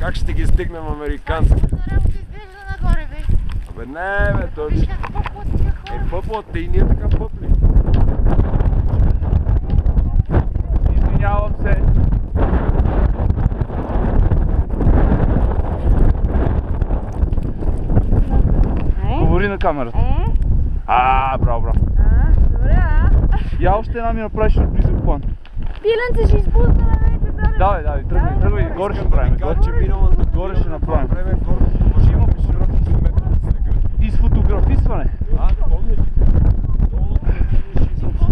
Как ще ги стигнем американци? Изглежда нагоре, бе. Абе не, бе, точно. Виж как пъплят тия хора. Пъплате и ние така пъпли. Извинявам се. Говори на камерата. Браво, браво. Добре, Я още една ми направиш близък план. Пиленце ще изпуснем вече, Давай, тръгвай, горе ще направим. Горе ще направим. И с фотографисване. Помниш? Долу не изобщо.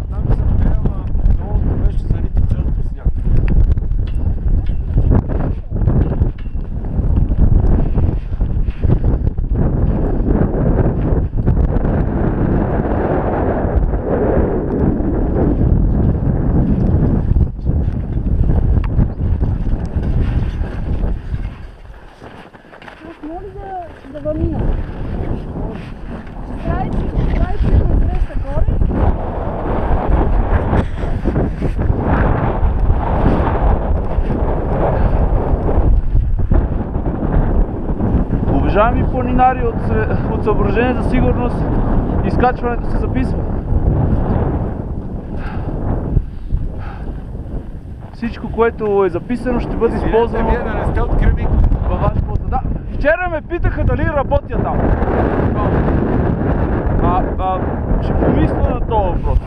Там съм бе, ама долу беше залити цялото сняг. Моли да вълнина. Правите на среща горе. Уважаеми планинари от съображение за сигурност, изкачването се записва. Всичко, което е записано, ще бъде използвано. Вие да не сте от Кривик. Във ваш полза. Да, вчера ме питаха дали работя там. Ще помисля на този въпрос.